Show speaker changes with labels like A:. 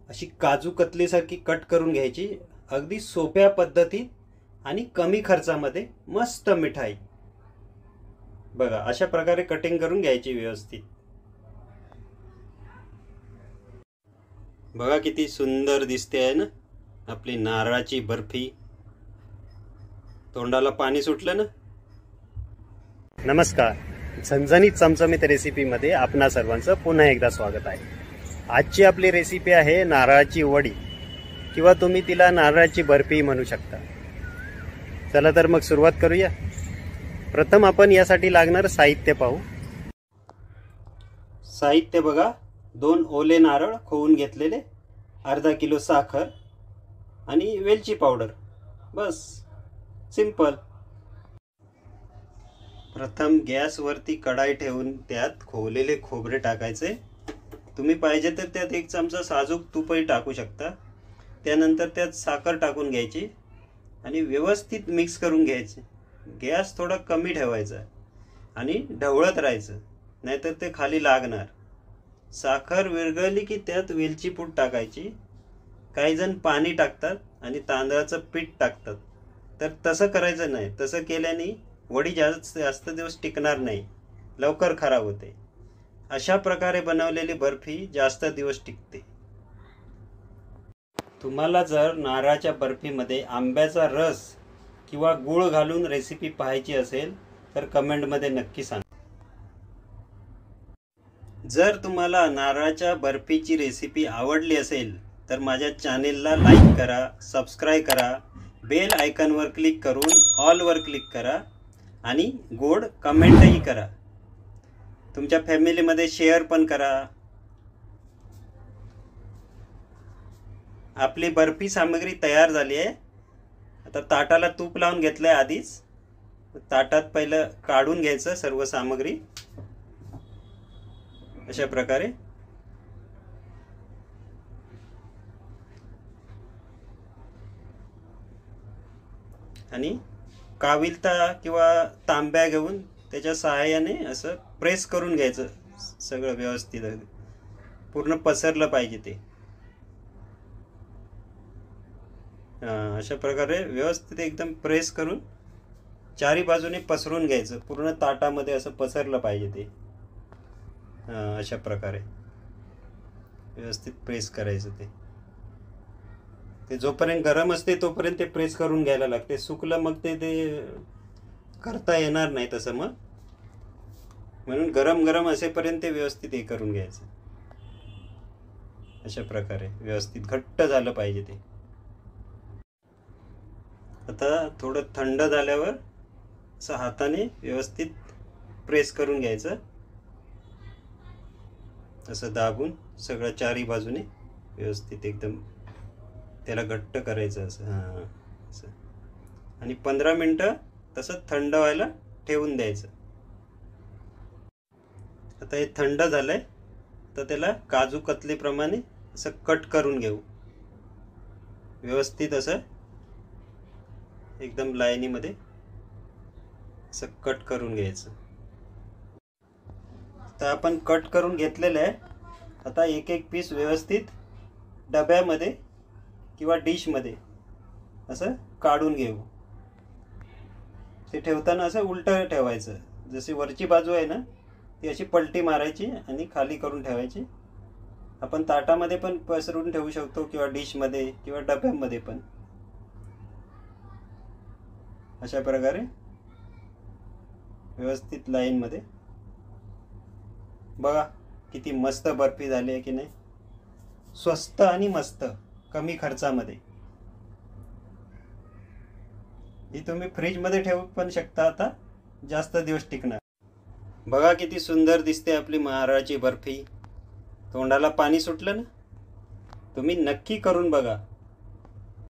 A: अशी काजू कतलीसारखी कट करून घ्यायची, अगदी सोप्या पद्धतीत आणि कमी खर्चामध्ये मस्त मिठाई। बघा अशा प्रकारे कटिंग करून घ्यायची व्यवस्थित। बघा किती सुंदर दिसते आहे ना आपली नारळाची बर्फी। तोंडाला पाणी सुटलं ना। नमस्कार, झणझणीत चमचमीत रेसिपीमध्ये आपणा सर्वांचं पुन्हा एकदा स्वागत आहे। आजची आपली रेसिपी आहे नारळाची वडी किंवा तुम्ही तिला नारळाची बर्फी म्हणू शकता। चला तर मग सुरुवात करूया। प्रथम आपण यासाठी लागणारे साहित्य पाहू। साहित्य बघा, 2 ओले नारळ खोवून घेतलेले, अर्धा किलो साखर आणि वेलची पावडर, बस सिंपल। प्रथम गॅसवरती कढाई ठेवून त्यात खोवलेले खोबरे टाकायचे। तुम्ही पाहिजे तर त्यात 1 चमचा साजूक तूपही टाकू शकता। त्यानंतर त्यात साखर टाकून घ्यायची आणि व्यवस्थित मिक्स करून घ्यायचे। गॅस थोडा कमी ठेवायचा आणि ढवळत राहायचं, नाहीतर ते खाली लागणार। साखर विरघळली की त्यात वेलची पूड टाकायची। काही जण पाणी टाकतात आणि तांदळाचं पीठ टाकतात, तर तसं करायचं नाही। तसं केल्याने वडी जास्त दिवस टिकणार नाही, लवकर खराब होते। अशा प्रकारे बनवलेली बर्फी जास्त दिवस टिकते। तुम्हाला जर नारळाच्या बर्फीमध्ये आंब्याचा रस किंवा गूळ घालून रेसिपी पाहायची असेल तर कमेंटमध्ये नक्की सांगा। जर तुम्हाला नारळाच्या बर्फीची रेसिपी आवडली असेल तर माझ्या चॅनेलला लाईक करा, सबस्क्राईब करा, बेल आयकॉनवर क्लिक करून ऑलवर क्लिक करा आणि गोड कमेंटही करा। तुमच्या फॅमिलीमध्ये शेअर पण करा। आपली बर्फी सामग्री तयार झाली आहे। आता ताटाला तूप लावून घेतलंय आधीच। ताटात पहिलं काढून घ्यायचं सर्व सामग्री अशा प्रकारे। आणि काविलता किंवा तांब्या घेऊन त्याच्या सहाय्याने असं प्रेस करून घ्यायचं, सगळं व्यवस्थित पूर्ण पसरलं पाहिजे ते। अशा प्रकारे व्यवस्थित एकदम प्रेस करून चारी बाजूने पसरून घ्यायचं, पूर्ण ताटामध्ये असं पसरलं पाहिजे ते। अशा प्रकारे व्यवस्थित प्रेस करायचं ते जोपर्यंत गरम असते तोपर्यंत ते प्रेस करून घ्यायला लागते। सुकलं मग ते करता येणार नाही तसं, मग म्हणून गरम गरम असेपर्यंत ते व्यवस्थित हे करून घ्यायचं। अशा प्रकारे व्यवस्थित घट्ट झालं पाहिजे ते। आता थोडं थंड झाल्यावर असं हाताने व्यवस्थित प्रेस करून घ्यायचं, असं दाबून सगळं चारी बाजूने व्यवस्थित एकदम त्याला घट्ट करायचं असं। असं आणि 15 मिनिटं तसं थंड व्हायला ठेवून द्यायचं। आता हे थंड झालंय, तर त्याला काजू कतलीप्रमाणे असं कट करून घेऊ व्यवस्थित, असं एकदम लाईनीमध्ये असं कट करून घ्यायचं। तर आपण कट करून घेतलेलं आहे। आता एक एक पीस व्यवस्थित डब्यामध्ये किंवा डिशमध्ये असं काढून घेऊ। ते ठेवताना असं उलटं ठेवायचं, जशी वरची बाजू आहे ना ती अशी पलटी मारायची आणि खाली करून ठेवायची। आपण ताटामध्ये पण पसरून ठेवू शकतो किंवा डिशमध्ये किंवा डब्यामध्ये पण। अशा प्रकारे व्यवस्थित लाईनमध्ये। बघा किती मस्त बर्फी झाली आहे की नाही, स्वस्त आणि मस्त, कमी खर्चामध्ये। ही तुम्ही फ्रीजमध्ये ठेवू पण शकता, आता जास्त दिवस टिकणार। बघा किती सुंदर दिसते आपली नारळाची बर्फी। तोंडाला पाणी सुटलं ना। तुम्ही नक्की करून बघा।